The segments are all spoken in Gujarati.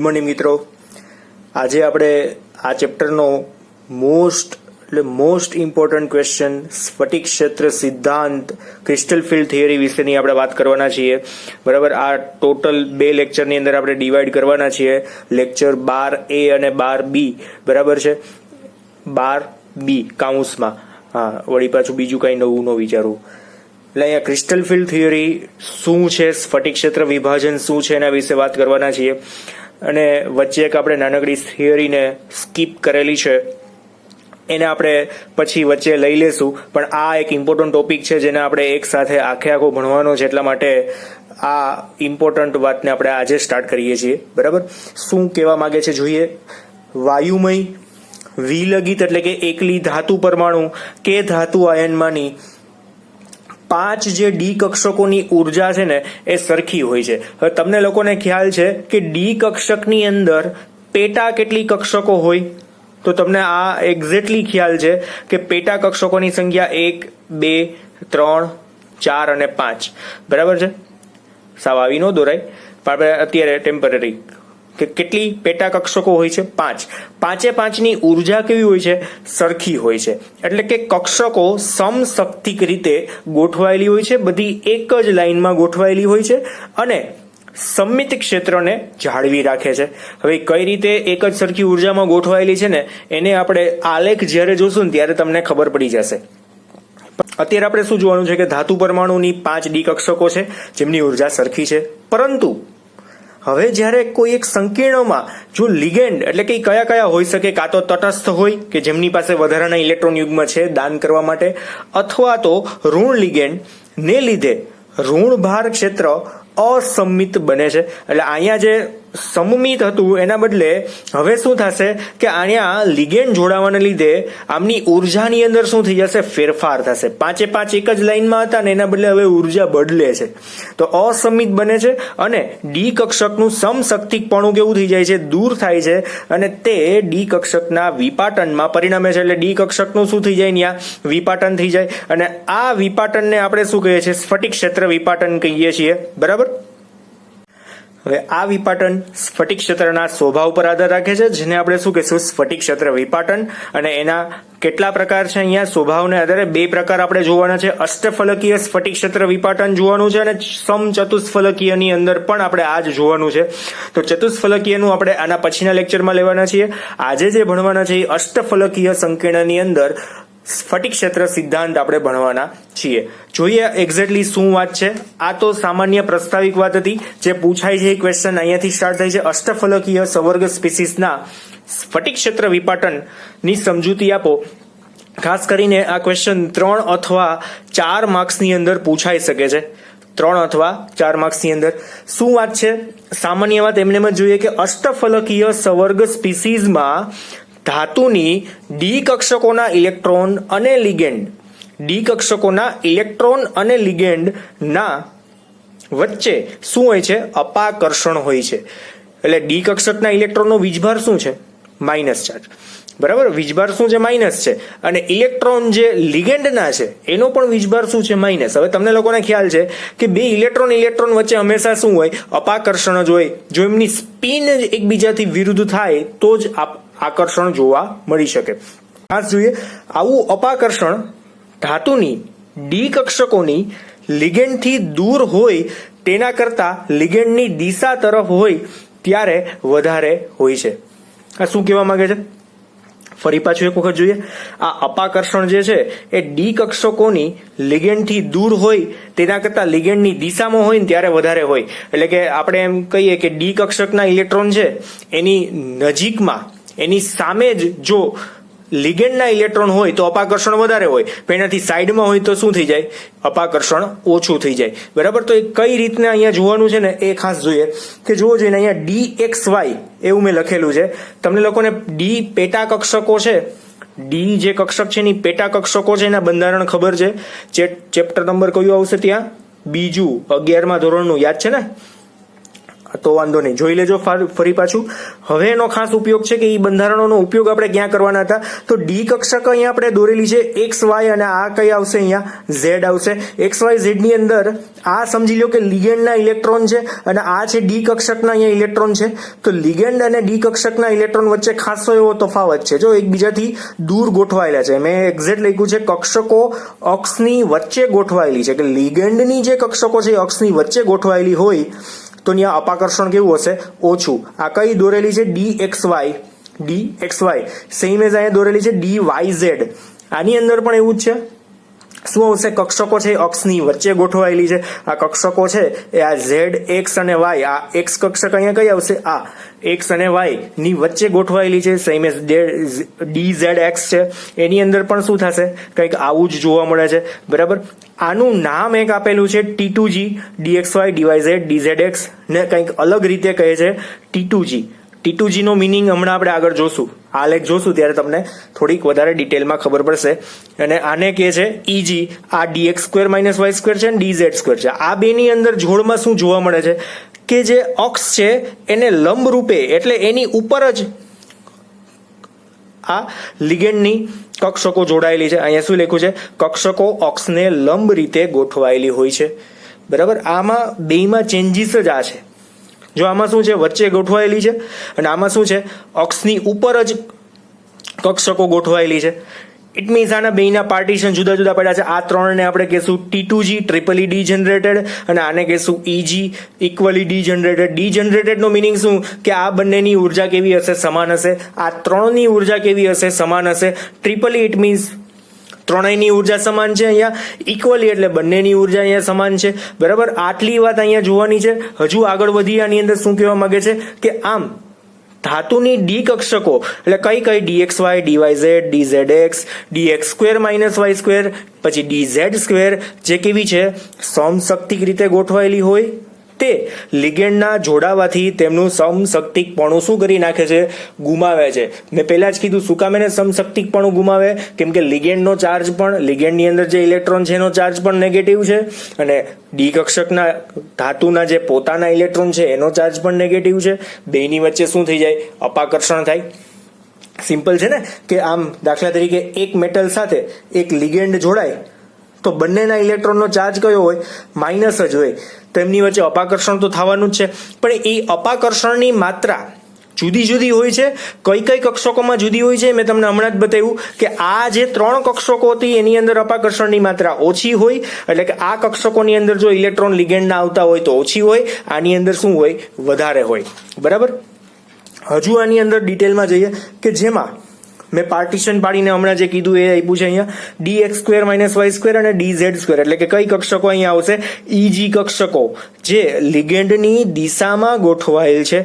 ગુડ મોર્નિંગ મિત્રો. આજે આપણે આ ચેપ્ટરનો મોસ્ટ ઇમ્પોર્ટન્ટ ક્વેશ્ચન સ્ફટિક ક્ષેત્ર સિદ્ધાંત ક્રિસ્ટલ ફિલ્ડ થિયરી વિશેની આપણે વાત કરવાના છીએ. બરાબર, આ ટોટલ 2 લેક્ચરની અંદર આપણે ડિવાઈડ કરવાના છીએ. લેક્ચર 12A અને 12B. બરાબર છે, 12B કાઉન્સમાં. હા, વળી પાછું બીજું કંઈ નવું ન વિચારવું. એટલે અહીંયા ક્રિસ્ટલ ફિલ્ડ થિયરી શું છે, સ્ફટિક ક્ષેત્ર વિભાજન શું છે, એના વિશે વાત કરવાના છીએ. અને વચ્ચે એક આપણે નાનકડી થિયરીને સ્કીપ કરેલી છે, એને આપણે પછી વચ્ચે લઈ લેશું. પણ આ એક ઇમ્પોર્ટન્ટ ટોપિક છે જેને આપણે એક સાથે આખો ભણવાનો છે, એટલા માટે આ ઇમ્પોર્ટન્ટ વાતને આપણે આજે સ્ટાર્ટ કરીએ છીએ. બરાબર, શું કહેવા માંગે છે જોઈએ. વાયુમય વિલગિત એટલે કે એકલી ધાતુ પરમાણુ કે ધાતુ આયનમાંની 5 જે ડી કક્ષકોની ઉર્જા છે ને એ સરખી હોય છે. હવે તમને લોકોને ખ્યાલ છે કે ડી કક્ષકની અંદર પેટા કેટલી કક્ષકો હોય? તો તમને આ એક્ઝેક્ટલી ખ્યાલ છે કે પેટા કક્ષકોની સંખ્યા 1, 2, 3, 4 અને 5. બરાબર છે, સાવ આવી ન દોરાય, પણ આપણે અત્યારે ટેમ્પરરી કે કેટલી પેટા કક્ષકો હોય છે? 5. 5ની ઉર્જા કેવી હોય છે? સરખી હોય છે. એટલે કે કક્ષકો સમશક્તિક રીતે ગોઠવાયેલી હોય છે, બધી એક જ લાઈનમાં ગોઠવાયેલી હોય છે અને સમમિત ક્ષેત્રને જાળવી રાખે છે. હવે કઈ રીતે એક જ સરખી ઉર્જામાં ગોઠવાયેલી છે ને એને આપણે આલેખ જ્યારે જોશું ને ત્યારે તમને ખબર પડી જશે. અત્યારે આપણે શું જોવાનું છે કે ધાતુ પરમાણુની 5 ડી કક્ષકો છે જેમની ઉર્જા સરખી છે. પરંતુ હવે જ્યારે કોઈ એક સંકીર્ણમાં જો લિગેન્ડ એટલે કે કયા હોઈ શકે, કાં તો તટસ્થ હોય કે જેમની પાસે વધારાના ઇલેક્ટ્રોન યુગ્મ છે દાન કરવા માટે, અથવા તો ઋણ લિગેન્ડ ને લીધે ઋણ ભાર ક્ષેત્ર અસમમિત બને છે. એટલે અહીંયા જે સમમિત હતું એના બદલે હવે શું થશે કે અહીંયા લિગેન્ડ જોડાવાને લીધે આમની ઉર્જાની અંદર શું થઈ જશે? ફેરફાર થશે. 5 એક જ લાઈનમાં હતા ને એના બદલે હવે ઉર્જા બદલે છે, તો અસમમિત બને છે અને ડી કક્ષકનું સમશક્તિકપણું કેવું થઈ જાય છે? દૂર થાય છે અને તે ડી કક્ષકના વિપાટનમાં પરિણમે છે. એટલે ડી કક્ષકનું શું થઈ જાય? ત્યાં વિપાટન થઈ જાય અને આ વિપાટનને આપણે શું કહીએ છીએ? સ્ફટિક ક્ષેત્ર વિપાટન કહીએ છીએ. બરાબર, હવે આ વિપાટન સ્ફટિક ક્ષેત્રના સ્વભાવ પર આધાર રાખે છે, જેને આપણે શું કહીશું? સ્ફટિક ક્ષેત્ર વિપાટન. અને એના કેટલા પ્રકાર છે? અહીંયા સ્વભાવને આધારે 2 પ્રકાર આપણે જોવાના છે. અષ્ટફલકીય સ્ફટિક ક્ષેત્ર વિપાટન જોવાનું છે અને સમચતુષ્ફલકીયની અંદર પણ આપણે આ જ જોવાનું છે. તો ચતુષ્ફલકીયનું આપણે આના પછીના લેક્ચરમાં લેવાના છીએ. આજે જે ભણવાના છે એ અષ્ટફલકીય સંકીર્ણની અંદર સ્ફટિક ક્ષેત્ર સિદ્ધાંત આપણે ભણવાના છીએ. જોઈએ એક્ઝેક્ટલી શું વાત છે. આ તો સામાન્ય પ્રસ્તાવિક વાત હતી જે પૂછાય છે. ક્વેશ્ચન અહીંયાથી સ્ટાર્ટ થાય છે. અષ્ટફલકીય સવર્ગ સ્પીસીસના સ્ફટિક ક્ષેત્ર વિપાટનની સમજૂતી આપો. ખાસ કરીને આ ક્વેશ્ચન 3 અથવા 4 માર્ક્સની અંદર પૂછાઈ શકે છે. 3 અથવા 4 માર્ક્સની અંદર શું વાત છે? સામાન્ય વાત એમને જ જોઈએ કે અષ્ટફલકીય સવર્ગ સ્પીસીસમાં ધાતુની ડી કક્ષકોના ઇલેક્ટ્રોન અને લિગેન્ડ ના વચ્ચે શું હોય છે? અપાકર્ષણ હોય છે. એટલે ડી કક્ષકના ઇલેક્ટ્રોનનો વીજભાર શું છે? Minus charge. બરાબર, વીજભાર શું છે? માઇનસ છે. અને ઇલેક્ટ્રોન જે લિગેન્ડના છે એનો પણ વીજભાર શું છે? માઇનસ. હવે તમને લોકોને ખ્યાલ છે કે 2 ઇલેક્ટ્રોન વચ્ચે હંમેશા શું હોય? અપાકર્ષણ જ હોય. જો એમની સ્પિન એકબીજાથી વિરુદ્ધ થાય તો જ આકર્ષણ જોવા મળી શકે. ખાસ જોઈએ, આવું અપાકર્ષણ ધાતુની ડી કક્ષકોની લિગેન્ડથી દૂર હોય તેના કરતા લિગેન્ડની દિશા તરફ હોય ત્યારે વધારે હોય છે. આ શું કહેવા માંગે છે? ફરી પાછું એક વખત જોઈએ. આ અપાકર્ષણ જે છે એ ડી કક્ષકોની લિગેન્ડથી દૂર હોય તેના કરતા લિગેન્ડની દિશામાં હોય ને ત્યારે વધારે હોય. એટલે કે આપણે એમ કહીએ કે ડી કક્ષકના ઇલેક્ટ્રોન છે એની નજીકમાં, એની સામે જ જો લિગેન્ડના ઇલેક્ટ્રોન હોય તો અપાકર્ષણ વધારે હોય, પણ એનાથી સાઈડમાં હોય તો શું થઈ જાય? અપાકર્ષણ ઓછું થઈ જાય. બરાબર, તો એ કઈ રીતના અહીંયા જોવાનું છે ને એ ખાસ જોઈએ કે જોવો જોઈએ. અહીંયા DXY એવું મેં લખેલું છે. તમને લોકોને ડી પેટા કક્ષકો છે, ડી જે કક્ષક છે એની પેટા કક્ષકો છે એના બંધારણ ખબર છે? ચેપ્ટર નંબર કયું આવશે ત્યાં? બીજું, 11મા ધોરણનું યાદ છે ને? તો વાંધો નહીં, જોઈ લેજો ફરી પાછું. હવે એનો ખાસ ઉપયોગ છે કે એ બંધારણોનો ઉપયોગ આપણે ક્યાં કરવાના હતા, તો ડી કક્ષક અહીંયા આપણે દોરેલી છે એક્સ વાય, અને આ કઈ આવશે અહીંયા ઝેડ આવશે. એક્સ વાય ઝેડ ની અંદર આ સમજી લો કે લિગેન્ડના ઇલેક્ટ્રોન છે અને આ છે ડી કક્ષકના અહીંયા ઇલેક્ટ્રોન છે. તો લિગેન્ડ અને ડી કક્ષકના ઇલેક્ટ્રોન વચ્ચે ખાસો એવો તફાવત છે, જો એકબીજાથી દૂર ગોઠવાયેલા છે. મેં એક્ઝેક્ટ લખ્યું છે કક્ષકો અક્ષની વચ્ચે ગોઠવાયેલી છે, કે લિગેન્ડની જે કક્ષકો છે અક્ષની વચ્ચે ગોઠવાયેલી હોય તો ત્યાં અપાકર્ષણ કેવું હશે, ઓછું. આ કઈ દોરેલી છે D X Y, same as અહીંયા દોરેલી છે ડી વાય ઝેડ. આની અંદર પણ એવું જ છે. શું આવશે, કક્ષકો છે અક્ષની વચ્ચે ગોઠવાયેલી છે. આ કક્ષકો છે એ આ ઝેડ એક્સ અને વાય, આ એક્સ કક્ષક અહીંયા કઈ આવશે, આ એક્સ અને વાય ની વચ્ચે ગોઠવાયેલી છે, same as D Z X છે. એની અંદર પણ શું થશે, કંઈક આવું જ જોવા મળે છે, બરાબર. આનું નામ એક આપેલું છે T2G, DXY, DYZ, DZX ને કંઈક અલગ રીતે કહે છે T2G. T2G નો મિનિંગ હમણાં આપણે આગળ જોશું, આલેખ જોશું ત્યારે તમને થોડીક વધારે ડિટેલમાં ખબર પડશે. અને આને કહે છે EG, આ dx square minus Y square છે અને dz સ્ક્વેર છે. આ બેની અંદર જોડમાં શું જોવા મળે છે કે જે અક્ષ છે એને લંબ રૂપે, એટલે એની ઉપર જ આ લિગેન્ડની કક્ષકો જોડાયેલી છે. અહીંયા શું લખ્યું છે, કક્ષકો અક્ષને લંબ રીતે ગોઠવાયેલી હોય છે, બરાબર. આમાં બેમાં ચેન્જીસ જ આ છે. જો આમાં શું છે, વચ્ચે ગોઠવાયેલી છે, અને આમાં શું છે, અક્ષની ઉપર જ કક્ષકો ગોઠવાયેલી છે. ઇટ મીન્સ આના બેના પાર્ટીશન જુદા જુદા પડ્યા છે. આ ત્રણને આપણે કહેશું T2G, ટ્રિપલી ડી જનરેટેડ, અને આને કહેશું EG, equally degenerated. Degenerated નો મિનિંગ શું, કે આ બંનેની ઉર્જા કેવી હશે, સમાન હશે. આ ત્રણની ઉર્જા કેવી હશે, સમાન હશે. ટ્રિપલી ઇટ મીન્સ ત્રણેયની ઉર્જા સમાન છે. અહીંયા ઇક્વલી એટલે બંનેની ઉર્જા અહીંયા સમાન છે, બરાબર. આટલી વાત અહીંયા જોવાની છે. હજુ આગળ વધી આની અંદર શું કહેવા માંગે છે કે આમ ધાતુની ડી કક્ષકો એટલે કઈ DXY, DYZ, DZX, DX square minus Y square, પછી DZ સ્ક્વેર, જે કેવી છે, સમશક્તિક રીતે ગોઠવાયેલી હોય તે લિગેન્ડના જોડાવાથી તેમનું સમશક્તિકપણું શું કરી નાખે છે, ગુમાવે છે. મેં પહેલા જ કીધું શું કામ એને સમશક્તિકપણું ગુમાવે, કેમ કે લિગેન્ડનો ચાર્જ પણ, લિગેન્ડની અંદર જે ઇલેક્ટ્રોન છે એનો ચાર્જ પણ નેગેટિવ છે, અને ડી કક્ષકના ધાતુના જે પોતાના ઇલેક્ટ્રોન છે એનો ચાર્જ પણ નેગેટિવ છે. બેની વચ્ચે શું થઈ જાય, અપાકર્ષણ થાય. સિમ્પલ છે ને, કે આમ દાખલા તરીકે એક મેટલ સાથે એક લિગેન્ડ જોડાય તો બંનેના ઇલેક્ટ્રોનનો ચાર્જ કયો હોય, માઇનસ જ હોય. તેમની વચ્ચે અપાકર્ષણ તો થવાનું જ છે, પણ એ અપાકર્ષણની માત્રા જુદી જુદી હોય છે. કઈ કઈ કક્ષકોમાં જુદી હોય છે મેં તમને હમણાં જ બતાવ્યું કે આ જે ત્રણ કક્ષકો હતી એની અંદર અપાકર્ષણની માત્રા ઓછી હોય, એટલે કે આ કક્ષકોની અંદર જો ઇલેક્ટ્રોન લિગેન્ડના આવતા હોય તો ઓછી હોય, આની અંદર શું હોય, વધારે હોય, બરાબર. હજુ આની અંદર ડિટેલમાં જઈએ કે જેમાં મેં પાર્ટીશન પાડીને હમણાં જે કીધું એ આપ્યું છે અહીંયા dx square minus Y square અને dz સ્ક્વેર, એટલે કે કઈ કક્ષકો અહીંયા આવશે, EG કક્ષકો જે લિગેન્ડની દિશામાં ગોઠવાયેલ છે,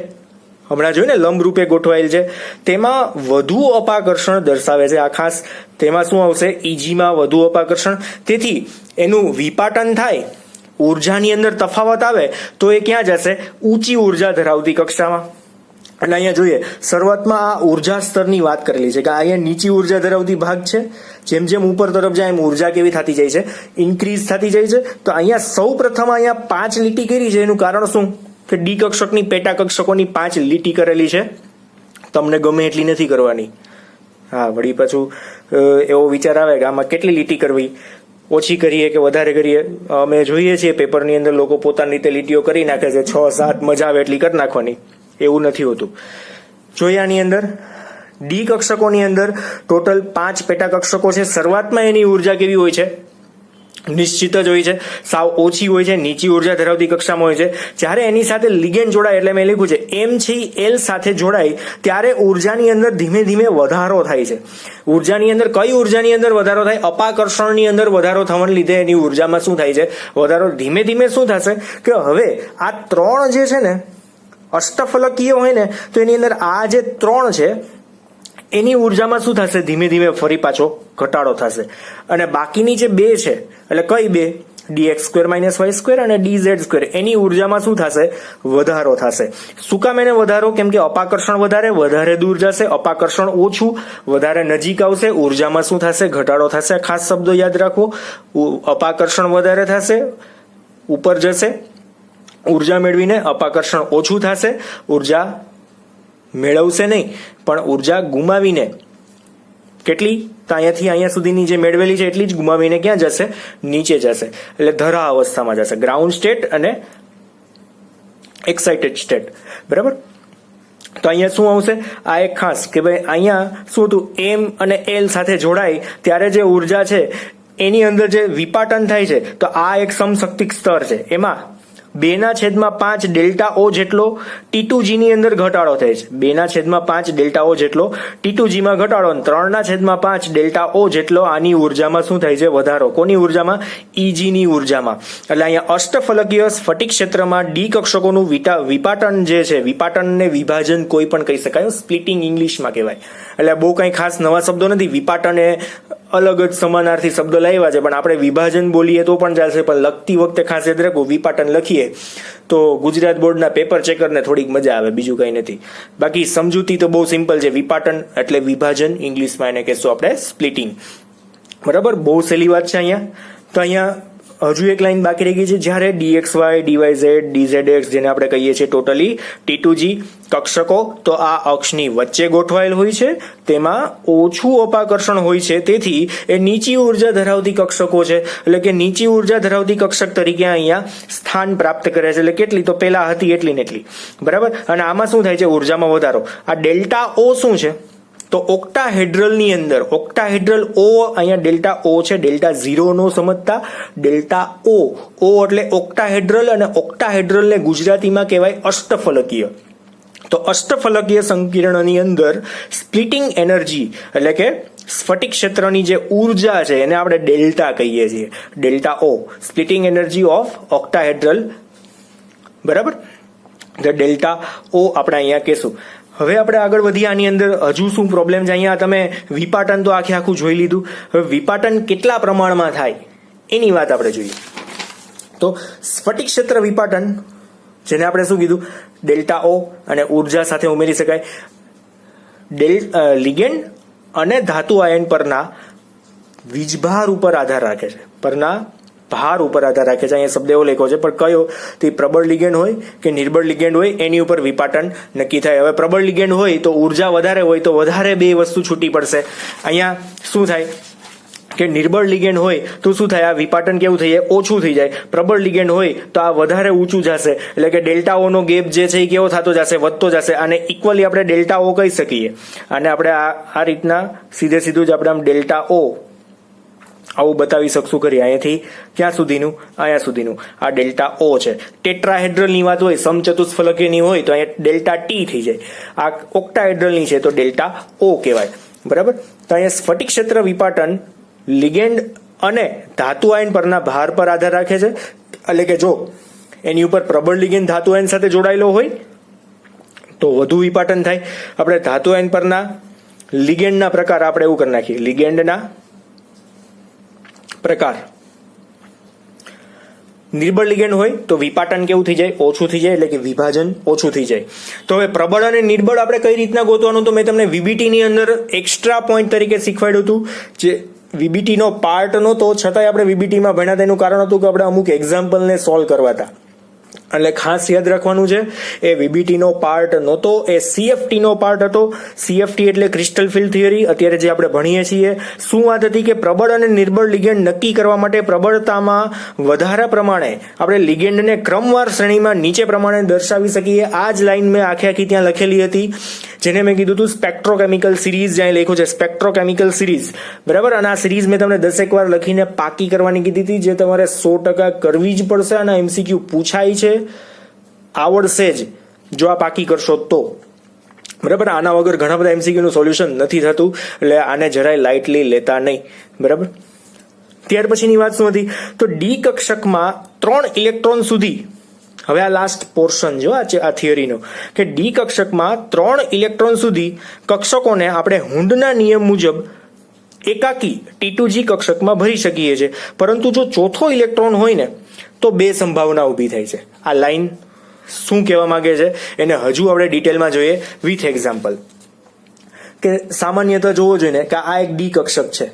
હમણાં જોયું ને લંબ રૂપે ગોઠવાયેલ છે, તેમાં વધુ અપાકર્ષણ દર્શાવે છે. આ ખાસ તેમાં શું આવશે, EG માં વધુ અપાકર્ષણ. તેથી એનું વિપાટન થાય, ઉર્જાની અંદર તફાવત આવે તો એ ક્યાં જશે, ઊંચી ઉર્જા ધરાવતી કક્ષામાં. અને અહીંયા જોઈએ શરૂઆતમાં આ ઉર્જા સ્તરની વાત કરેલી છે કે અહીંયા નીચી ઉર્જા ધરાવતી ભાગ છે, જેમ જેમ ઉપર તરફ જાય એમ ઉર્જા કેવી થતી જાય છે, ઇન્ક્રીઝ થતી જાય છે. તો અહીંયા સૌ પ્રથમ અહીંયા 5 લીટી કરી છે. એનું કારણ શું, કે ડી કક્ષકની પેટા કક્ષકોની 5 લીટી કરેલી છે. તમને ગમે એટલી નથી કરવાની. હા, વળી પાછું એવો વિચાર આવે કે આમાં કેટલી લીટી કરવી, ઓછી કરીએ કે વધારે કરીએ. અમે જોઈએ છીએ પેપરની અંદર લોકો પોતાની રીતે લીટીઓ કરી નાખે છે, 6-7 મજા આવે એટલી કરી નાખવાની. એવું નથી હોતું. જોઈએ આની અંદર ડી કક્ષકોની અંદર ટોટલ 5 પેટા કક્ષકો છે. શરૂઆતમાં એની ઉર્જા કેવી હોય છે, નિશ્ચિત જ હોય છે, સાવ ઓછી હોય છે, નીચી ઉર્જા ધરાવતી કક્ષામાં હોય છે. જ્યારે એની સાથે લિગેન્ડ જોડાય, એટલે મેં લખ્યું છે M છે L સાથે જોડાય ત્યારે ઉર્જાની અંદર ધીમે ધીમે વધારો થાય છે. ઉર્જાની અંદર કઈ ઉર્જાની અંદર વધારો થાય, અપાકર્ષણની અંદર વધારો થવાને લીધે એની ઉર્જામાં શું થાય છે, વધારો. ધીમે ધીમે શું થશે કે હવે આ ત્રણ જે છે ને અષ્ટફલકીય હોય ને, તો એની અંદર આ જે 3 છે એની ઉર્જામાં શું થશે, ધીમે ધીમે ફરી પાછો ઘટાડો થશે. અને બાકીની જે 2 છે, એટલે કઈ 2, dx square minus Y square અને dz સ્ક્વેર, એની ઉર્જામાં શું થશે, વધારો થશે. શું કામ એને વધારો, કેમ કે અપાકર્ષણ વધારે દૂર જશે, અપાકર્ષણ ઓછું, વધારે નજીક આવશે, ઉર્જામાં શું થશે, ઘટાડો થશે. ખાસ શબ્દો યાદ રાખવો, અપાકર્ષણ વધારે થશે, ઉપર જશે, ઉર્જા મેળવીને અપાકર્ષણ ઓછું થશે, ઉર્જા મેળવશે નહીં પણ ઉર્જા ગુમાવીને કેટલી, તો અહીંયાથી અહીંયા સુધીની જે મેળવેલી છે એટલી જ ગુમાવીને ક્યાં જશે, નીચે જશે, એટલે ધરા અવસ્થામાં જશે, ગ્રાઉન્ડ સ્ટેટ અને એક્સાઇટેડ સ્ટેટ. બરાબર. તો અહીંયા શું આવશે, આ એક ખાસ કે ભાઈ અહીંયા શું હતું, એમ અને એલ સાથે જોડાય ત્યારે જે ઉર્જા છે એની અંદર જે વિપાટન થાય છે, તો આ એક સમશક્તિક સ્તર છે. એમાં 2/5 ડેલ્ટા ઓ જેટલો T2G ની અંદર ઘટાડો થાય છે. 2/5 ડેલ્ટા ઓ જેટલો T2G માં ઘટાડો, 3/5 ડેલ્ટા ઓ જેટલો આની ઉર્જામાં શું થાય છે, વધારો. કોની ઉર્જામાં, EG ની ઉર્જામાં. એટલે અહીંયા અષ્ટફલકીય સ્ફટિક ક્ષેત્રમાં ડી કક્ષકોનું વિપાટન જે છે, વિપાટનને વિભાજન કોઈ પણ કહી શકાય, સ્પ્લિટિંગ ઇંગ્લિશમાં કહેવાય. એટલે બહુ કઈ ખાસ નવા શબ્દો નથી. વિપાટન એ અલગ જ સમાનાર્થી શબ્દ લાવ્યા છે, પણ આપણે વિભાજન બોલીએ તો પણ ચાલશે, પણ લખતી વખતે ખાસ યાદ રાખો, વિપાટન લખીએ તો ગુજરાત બોર્ડના પેપર ચેકરને થોડીક મજા આવે, બીજું કંઈ નથી. બાકી સમજૂતી તો બહુ સિમ્પલ છે. વિપાટન એટલે વિભાજન, ઇંગ્લિશમાં એને કહેશું આપણે સ્પ્લિટિંગ. બરાબર, બહુ સહેલી વાત છે. અહીંયા તો અહીંયા હજુ એક લાઈન બાકી રહી ગઈ છે. જ્યારે DXY, DYZ, DZX જેને આપણે કહીએ છીએ ટોટલી T2G કક્ષકો, તો આ અક્ષની વચ્ચે ગોઠવાયેલ હોય છે, તેમાં ઓછું અપાકર્ષણ હોય છે, તેથી એ નીચી ઉર્જા ધરાવતી કક્ષકો છે. એટલે કે નીચી ઉર્જા ધરાવતી કક્ષક તરીકે અહીંયા સ્થાન પ્રાપ્ત કરે છે. એટલે કેટલી, તો પેલા હતી એટલી ને એટલી. બરાબર. અને આમાં શું થાય છે, ઉર્જામાં વધારો. આ ડેલ્ટા ઓ શું છે, તો ઓક્ટાહેડ્રલ ની અંદર, ઓક્ટાહેડ્રલ ઓ, અહીંયા ડેલ્ટા ઓ છે, ડેલ્ટા 0 નો સમજતા, ડેલ્ટા ઓ એટલે ઓક્ટાહેડ્રલ, અને ઓક્ટાહેડ્રલ ને ગુજરાતીમાં કહેવાય અષ્ટફલકીય. તો અષ્ટફલકીય સંકીર્ણની અંદર સ્પ્લિટિંગ એનર્જી એટલે કે સ્ફટિક ક્ષેત્રની જે ઉર્જા છે એને આપણે ડેલ્ટા કહીએ છીએ, delta O, splitting energy of octahedral. બરાબર. તો ડેલ્ટા ઓ આપણે અહીંયા કહેશું. હવે આપણે આગળ વધીએ. આની અંદર હજુ શું પ્રોબ્લેમ છે, અહીંયા તમે વિપાટન તો આખું જોઈ લીધું. હવે વિપાટન કેટલા પ્રમાણમાં થાય એની વાત આપણે જોઈએ. તો સ્ફટિક ક્ષેત્ર વિપાટન, જેને આપણે શું કીધું, ડેલ્ટા ઓ, અને ઉર્જા સાથે ઉમેરી શકાય. લિગેન્ડ અને ધાતુ આયન પરના વીજભાર ઉપર આધાર રાખે છે, પરના ભાર ઉપર આધાર રાખે છે. અહીંયા શબ્દ એવો લખ્યો છે, પણ કયો, તે પ્રબળ લિગેન્ડ હોય કે નિર્બળ લિગેન્ડ હોય એની ઉપર વિપાટન નક્કી થાય. હવે પ્રબળ લિગેન્ડ હોય તો ઉર્જા વધારે હોય તો વધારે બે વસ્તુ છૂટી પડશે. અહીંયા શું થાય કે નિર્બળ લિગેન્ડ હોય તો શું થાય, આ વિપાટન કેવું થઈ જાય, ઓછું થઈ જાય. પ્રબળ લિગેન્ડ હોય તો આ વધારે ઊંચું જશે, એટલે કે ડેલ્ટા ઓ નો ગેપ જે છે એ કેવો થતો જશે, વધતો જશે. અને ઇક્વલી આપણે ડેલ્ટા ઓ કહી શકીએ. અને આપણે આ રીતના સીધું જ આપણે આમ ડેલ્ટા ઓ આવું બતાવી શકશું ખરી. અહીંયાથી ક્યાં સુધીનું, અહીંયા સુધીનું આ ડેલ્ટા ઓ છે. ટેટ્રાહેડ્રલ ની વાત હોય, સમચતુષ્ફલકીયની હોય તો અહીંયા ડેલ્ટા ટી થઈ જાય. આ ઓક્ટાહેડ્રલ ની છે તો ડેલ્ટા ઓ કહેવાય. બરાબર. તો અહીંયા સ્ફટિક ક્ષેત્ર વિપાટન લિગેન્ડ અને ધાતુ આયન પરના ભાર પર આધાર રાખે છે. એટલે કે જો એની ઉપર પ્રબળ લિગેન્ડ ધાતુ આયન સાથે જોડાયેલો હોય તો વધુ વિપાટન થાય. આપણે ધાતુ આયન પરના લિગેન્ડના પ્રકાર આપણે એવું કરી નાખીએ, લિગેન્ડના પ્રકાર. નિર્બળ લિગેન્ડ હોય તો વિપાટન કેવું થઈ જાય, ઓછું થઈ જાય, એટલે કે વિભાજન ઓછું થઈ જાય. તો હવે પ્રબળ અને નિર્બળ આપણે કઈ રીતના ગોતવાનું, તો મેં તમને VBT ની અંદર એક્સ્ટ્રા પોઈન્ટ તરીકે શીખવાડ્યું હતું. જે VBT નો પાર્ટ નહોતો છતાંય આપણે VBT માં ભણ્યા. તેનું કારણ હતું કે આપણે અમુક એક્ઝામ્પલને સોલ્વ કરવા હતા. એટલે ખાસ યાદ રાખવાનું છે, એ VBT નો પાર્ટ નહોતો, એ CFT નો પાર્ટ હતો. CFT એટલે ક્રિસ્ટલ ફિલ્ડ થિયરી. અત્યારે જે આપણે ભણીએ છીએ, શું વાત હતી કે પ્રબળ અને નિર્બળ લિગેન્ડ નક્કી કરવા માટે પ્રબળતામાં વધારા પ્રમાણે આપણે લિગેન્ડને ક્રમવાર શ્રેણીમાં નીચે પ્રમાણે દર્શાવી શકીએ. આ જ લાઈન મેં આખી ત્યાં લખેલી હતી, જેને મેં કીધું હતું સ્પેક્ટ્રોકેમિકલ સિરીઝ. જ્યાં લખ્યું છે સ્પેક્ટ્રોકેમિકલ સિરીઝ. બરાબર. અને આ સિરીઝ મેં તમને 10 વાર લખીને પાકી કરવાની કીધી હતી, જે તમારે 100% કરવી જ પડશે. અને MCQ પૂછાય છે, આવડશે જ જો આ પાકી કરશો તો. બરાબર. આના વગર ઘણા બધા MCQ નું સોલ્યુશન નથી થતું, એટલે આને જરાય લાઇટલી લેતા નહીં. બરાબર. ત્યાર પછીની વાત શું હતી, તો ડી કક્ષકમાં 3 ઇલેક્ટ્રોન સુધી, હવે આ લાસ્ટ પોર્શન જો આ થિયરીનો, કે ડી કક્ષકમાં 3 ઇલેક્ટ્રોન સુધી કક્ષકોને આપણે હુન્ડના નિયમ મુજબ એકાકી T2G કક્ષકમાં ભરી શકીએ છીએ. પરંતુ જો ચોથો ઇલેક્ટ્રોન હોય ને તો 2 સંભાવના ઊભી થાય છે. આ લાઈન શું કહેવા માંગે છે એને હજુ આપણે ડિટેલમાં જોઈએ વિથ એક્ઝામ્પલ. કે સામાન્યતઃ જોવો જોઈએ ને કે આ એક ડી કક્ષક છે.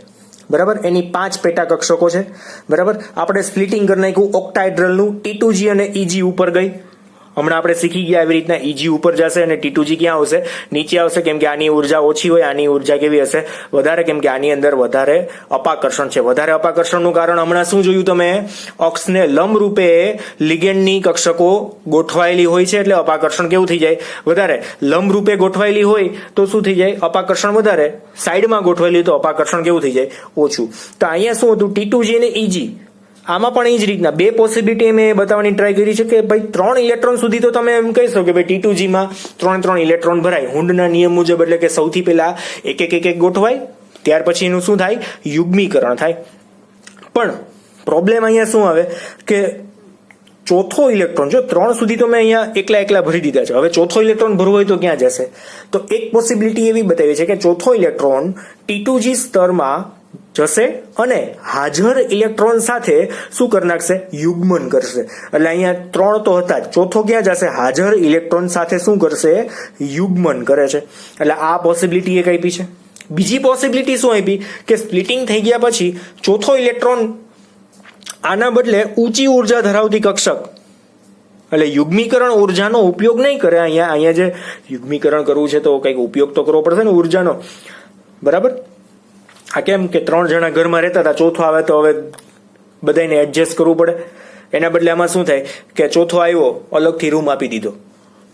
બરાબર, એની 5 પેટા કક્ષકો છે. બરાબર, આપણે સ્પ્લિટિંગ કરી નાખ્યું ઓક્ટાહેડ્રલનું. T2G અને EG ઉપર ગઈ. હમણાં આપણે શીખી ગયા એવી રીતના EG ઉપર જશે અને T2G ક્યાં આવશે? નીચે આવશે, કેમ કે આની ઉર્જા ઓછી હોય, આની ઉર્જા કેવી હશે? વધારે, કેમ કે આની અંદર વધારે અપાકર્ષણ છે. વધારે અપાકર્ષણનું કારણ હમણાં શું જોયું તમે? અક્ષને લંબ રૂપે લિગેન્ડની કક્ષકો ગોઠવાયેલી હોય છે એટલે અપાકર્ષણ કેવું થઈ જાય? વધારે. લંબ રૂપે ગોઠવાયેલી હોય તો શું થઈ જાય? અપાકર્ષણ વધારે. સાઈડમાં ગોઠવાયેલી તો અપાકર્ષણ કેવું થઈ જાય? ઓછું. તો અહીંયા શું હતું? T2G અને EG. આમાં પણ એ જ રીતના બે પોસિબિલિટી મેં બતાવવાની ટ્રાય કરી છે કે ભાઈ 3 ઇલેક્ટ્રોન સુધી તો તમે એમ કહી શકો કે ભાઈ T2G માં 3 ઇલેક્ટ્રોન ભરાય હુન્ડના નિયમ મુજબ, એટલે કે સૌથી પહેલા એક ગોઠવાય, ત્યાર પછી એનું શું થાય? યુગ્મીકરણ થાય. પણ પ્રોબ્લેમ અહીંયા શું આવે કે ચોથો ઇલેક્ટ્રોન, જો 3 સુધી તો મેં અહીંયા એકલા ભરી દીધા છે, હવે ચોથો ઇલેક્ટ્રોન ભરવો હોય તો ક્યાં જશે? તો એક પોસિબિલિટી એવી બતાવી છે કે ચોથો ઇલેક્ટ્રોન T2G સ્તરમાં જશે અને હાજર ઇલેક્ટ્રોન સાથે શું કરી નાખશે? યુગ્મન કરશે. એટલે અહીંયા 3 તો હતા જ, ચોથો ક્યાં જશે? હાજર ઇલેક્ટ્રોન સાથે શું કરશે? યુગ્મન કરે છે. એટલે આ પોસિબિલિટી એક આપી છે. બીજી પોસિબિલિટી શું આપી કે સ્પ્લિટિંગ થઈ ગયા પછી ચોથો ઇલેક્ટ્રોન આના બદલે ઊંચી ઉર્જા ધરાવતી કક્ષક, એટલે યુગ્મીકરણ ઉર્જાનો ઉપયોગ નહીં કરે. અહીંયા જે યુગ્મીકરણ કરવું છે તો કંઈક ઉપયોગ તો કરવો પડશે ને ઉર્જાનો. બરાબર, આ કેમ કે 3 જણા ઘરમાં રહેતા હતા, ચોથો આવે તો હવે બધાને એડજસ્ટ કરવું પડે. એના બદલે આમાં શું થાય કે ચોથો આવ્યો, અલગથી રૂમ આપી દીધો.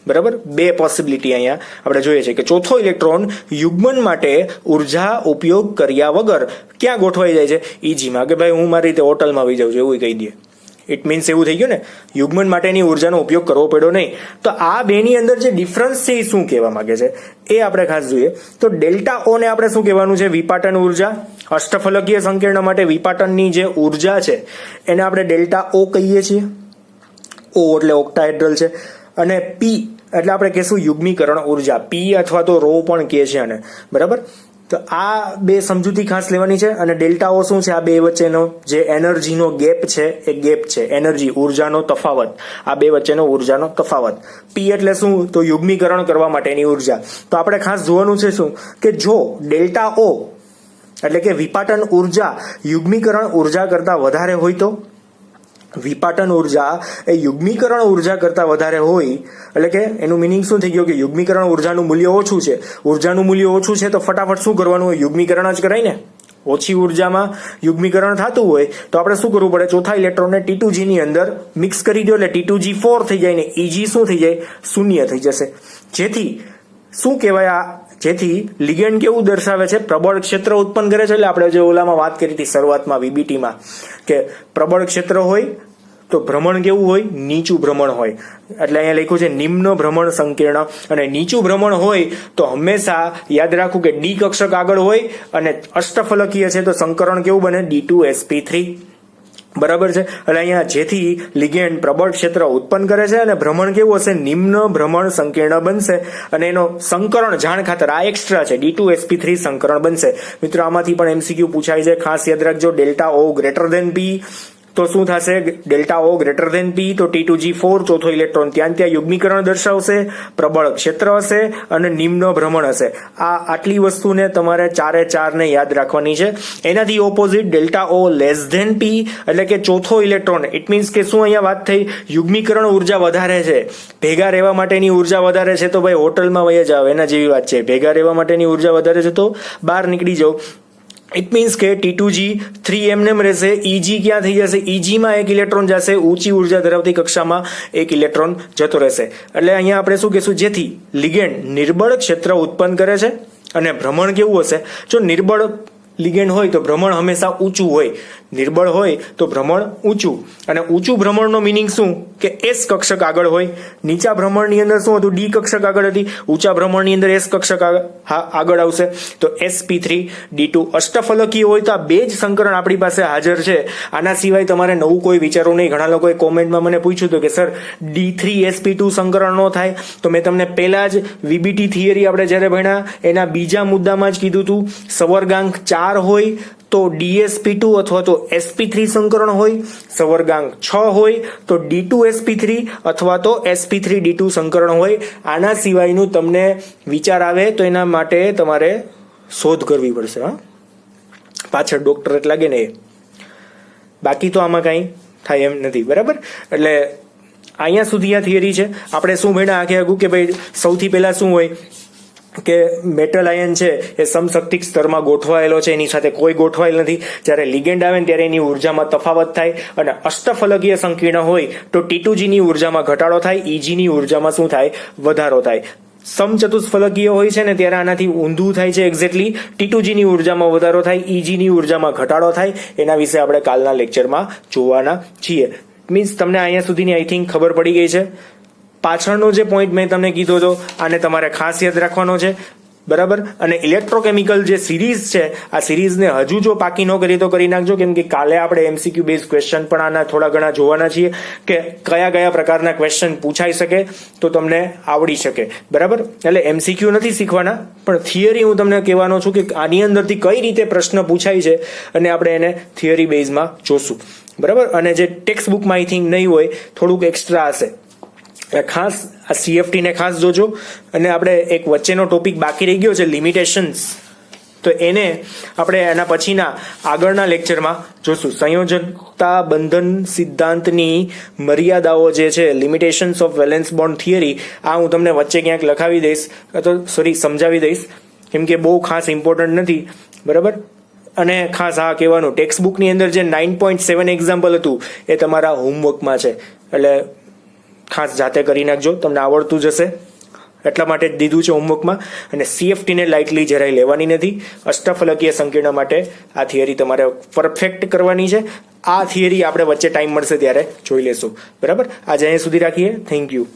બરાબર, બે પોસિબિલિટી અહીંયા આપણે જોઈએ છે કે ચોથો ઇલેક્ટ્રોન યુગ્મન માટે ઉર્જા ઉપયોગ કર્યા વગર ક્યાં ગોઠવાઈ જાય છે? EG માં, કે ભાઈ હું મારી રીતે હોટલમાં વહી જાઉં છું એવું કહી દે. ઇટ મીન્સ એવું થઈ ગયું ને, યુગ્મન માટેની ઉર્જાનો ઉપયોગ કરવો પડ્યો નહીં. તો આ બેની અંદર જે ડિફરન્સ છે એ શું કહેવા માંગે છે એ આપણે ખાસ જોઈએ. તો ડેલ્ટા ઓ ને આપણે શું કહેવાનું છે? વિપાટન ઉર્જા. અષ્ટફલકીય સંકીર્ણ માટે વિપાટનની જે ઉર્જા છે એને આપણે ડેલ્ટા ઓ કહીએ છીએ. O એટલે ઓક્ટાહેડ્રલ છે અને P એટલે આપણે કહેશું યુગ્મીકરણ ઉર્જા. P અથવા તો ρ પણ કહે છે આને. બરાબર, તો આ બે સમજૂતી ખાસ લેવાની છે. અને ડેલ્ટા ઓ શું છે? આ બે વચ્ચેનો જે એનર્જીનો ગેપ છે એ ગેપ છે. એનર્જી, ઉર્જાનો તફાવત, આ બે વચ્ચેનો ઉર્જાનો તફાવત. P એટલે શું? તો યુગ્મીકરણ કરવા માટેની ઉર્જા. તો આપણે ખાસ જોવાનું છે શું કે જો ડેલ્ટા ઓ એટલે કે વિપાટન ઉર્જા યુગ્મીકરણ ઉર્જા કરતા વધારે હોય તો વિપાટન ઉર્જા એ યુગ્મીકરણ ઉર્જા કરતા વધારે હોય એટલે કે એનું મિનિંગ શું થઈ ગયું કે યુગ્મીકરણ ઉર્જાનું મૂલ્ય ઓછું છે. ઉર્જાનું મૂલ્ય ઓછું છે તો ફટાફટ શું કરવાનું હોય? યુગ્મીકરણ જ કરાય ને. ઓછી ઉર્જામાં યુગ્મીકરણ થતું હોય તો આપણે શું કરવું પડે? ચોથા ઇલેક્ટ્રોનને T2G ની અંદર મિક્સ કરી દો એટલે T2G 4 થઈ જાય ને EG શું થઈ જાય? 0 થઈ જશે. જેથી શું કહેવાય? જેથી લિગેન્ડ કેવું દર્શાવે છે? પ્રબળ ક્ષેત્ર ઉત્પન્ન કરે છે. એટલે આપણે જે ઓલામાં વાત કરી હતી શરૂઆતમાં VBT-માં કે પ્રબળ ક્ષેત્ર હોય તો ભ્રમણ કેવું હોય? નીચું ભ્રમણ હોય. એટલે અહીંયા લખ્યું છે નિમ્ન ભ્રમણ સંકીર્ણ. અને નીચું ભ્રમણ હોય તો હંમેશા યાદ રાખવું કે ડી કક્ષક આગળ હોય અને અષ્ટફલકીય છે તો સંકરણ કેવું બને? D2sp3. બરાબર છે. એટલે અહીંયા જેથી લિગેન્ડ પ્રબળ ક્ષેત્ર ઉત્પન્ન કરે છે અને ભ્રમણ કેવું હશે? નિમ્ન ભ્રમણ સંકીર્ણ બનશે અને એનો સંકરણ જાણ ખાતર આ એક્સ્ટ્રા છે D2sp3 સંકરણ બનશે. મિત્રો આમાંથી પણ MCQ પૂછાય છે, ખાસ યાદ રાખજો. Delta O greater than P તો શું થશે? Delta O greater than P તો T2G4 ચોથો ઇલેક્ટ્રોન ત્યાં યુગ્મીકરણ દર્શાવશે, પ્રબળ ક્ષેત્ર હશે અને નિમ્ન ભ્રમણ હશે. આટલી વસ્તુને તમારે 4 ને યાદ રાખવાની છે. એનાથી opposite delta O less than P એટલે કે ચોથો ઇલેક્ટ્રોન. ઇટ મીન્સ કે શું અહીંયા વાત થઈ? યુગ્મીકરણ ઉર્જા વધારે છે, ભેગા રહેવા માટેની ઉર્જા વધારે છે તો ભાઈ હોટલમાં વહી જાવ, એના જેવી વાત છે. ભેગા રહેવા માટેની ઉર્જા વધારે છે તો બહાર નીકળી જાવ. ઇટ મીન્સ કે T2G 3 એમનેમ રહેશે. EG ક્યાં થઈ જશે? EG માં 1 ઇલેક્ટ્રોન જશે, ઊંચી ઉર્જા ધરાવતી કક્ષામાં 1 ઇલેક્ટ્રોન જતો રહેશે. એટલે અહીંયા આપણે શું કહેશું? જેથી લિગેન્ડ નિર્બળ ક્ષેત્ર ઉત્પન્ન કરે છે અને ભ્રમણ કેવું હશે? જો નિર્બળ લિગેન્ડ હોય તો ભ્રમણ હંમેશા ઊંચું હોય, નિર્બળ હોય તો ભ્રમણ ઊંચું. અને ઊંચું ભ્રમણનો મિનિંગ શું? કે S કક્ષક આગળ હોય. નીચા ભ્રમણની અંદર શું હતું? D કક્ષક આગળ હતી. ઊંચા ભ્રમણની અંદર S કક્ષક આગળ આવશે તો sp3 D2. અષ્ટફલકીય હોય તો આ બે જ સંકરણ આપણી પાસે હાજર છે. આના સિવાય તમારે નવું કોઈ વિચારવું નહીં. ઘણા લોકોએ કોમેન્ટમાં મને પૂછ્યું હતું કે સર D3sp2 સંકરણ ન થાય. તો મેં તમને પહેલા જ VBT થિયરી આપણે જ્યારે ભણ્યા એના બીજા મુદ્દામાં જ કીધું હતું, સવર્ગાંક 4 હોય તો DsP2 અથવા તો sp3 સંકરણ હોય, સવર્ગાંક 6 હોય તો D2sp3 અથવા તો sp3 D2 સંકરણ હોય. આના સિવાયનું તમને વિચાર આવે તો એના માટે તમારે શોધ કરવી પડશે. પાછળ ડોક્ટરેટ લાગે ને એ. બાકી તો આમાં કાંઈ થાય એમ નથી, બરાબર. એટલે અહીંયા સુધી આ થિયરી છે. આપણે શું ભણ્યા આખે આખું કે ભાઈ સૌથી પહેલા શું હોય કે મેટલ આયન છે એ સમશક્તિક સ્તરમાં ગોઠવાયેલો છે, એની સાથે કોઈ ગોઠવાયેલ નથી. જ્યારે લિગેન્ડ આવે ને ત્યારે એની ઉર્જામાં તફાવત થાય, અને અષ્ટફલકીય સંકીર્ણ હોય તો T2G ની ઉર્જામાં ઘટાડો થાય, EG ની ઉર્જામાં શું થાય, વધારો થાય. સમચતુષ્ફલકીય હોય છે ને ત્યારે આનાથી ઊંધું થાય છે એક્ઝેક્ટલી. T2G ની ઉર્જામાં વધારો થાય, EG ની ઉર્જામાં ઘટાડો થાય. એના વિશે આપણે કાલના લેક્ચરમાં જોવાના છીએ. મીન્સ તમને અહીંયા સુધીની આઈ થિંક ખબર પડી ગઈ છે. પાછળનો જે પોઈન્ટ મેં તમને કીધો હતો આને તમારે ખાસ યાદ રાખવાનો છે, બરાબર. અને ઇલેક્ટ્રોકેમિકલ જે સિરીઝ છે આ સિરીઝને હજુ જો પાકી ન કરી તો કરી નાખજો, કેમ કે કાલે આપણે MCQ બેઝ ક્વેશ્ચન પણ આના થોડા ઘણા જોવાના છીએ કે કયા કયા પ્રકારના ક્વેશ્ચન પૂછાઈ શકે તો તમને આવડી શકે, બરાબર. એટલે MCQ નથી શીખવાના, પણ થિયરી હું તમને કહેવાનો છું કે આની અંદરથી કઈ રીતે પ્રશ્ન પૂછાય છે અને આપણે એને થિયરી બેઝમાં જોશું, બરાબર. અને જે ટેક્સ્ટ બુકમાં આઈ થિંક નહીં હોય, થોડુંક એક્સ્ટ્રા હશે. ખાસ આ CFT ને ખાસ જોજો. અને આપણે એક વચ્ચેનો ટોપિક બાકી રહી ગયો છે લિમિટેશન્સ, તો એને આપણે એના પછીના આગળના લેક્ચરમાં જોશું. સંયોજકતા બંધન સિદ્ધાંતની મર્યાદાઓ જે છે, limitations of valence bond theory, આ હું તમને વચ્ચે ક્યાંક લખાવી દઈશ, સમજાવી દઈશ, કેમ કે બહુ ખાસ ઇમ્પોર્ટન્ટ નથી, બરાબર. અને ખાસ હા કહેવાનું, ટેક્સ્ટ બુકની અંદર જે 9.7 એક્ઝામ્પલ હતું એ તમારા હોમવર્કમાં છે, એટલે ખાસ જાતે કરી નાખજો, તમને આવડતું જશે એટલા માટે જ દીધું છે હોમવર્કમાં. અને CFT ને લાઇટલી જરાય લેવાની નથી. અષ્ટફલકીય સંકીર્ણ માટે આ થિયરી તમારે પરફેક્ટ કરવાની છે. આ થિયરી આપણે વચ્ચે ટાઈમ મળશે ત્યારે જોઈ લેશું, બરાબર. આજે અહીં સુધી રાખીએ. Thank you.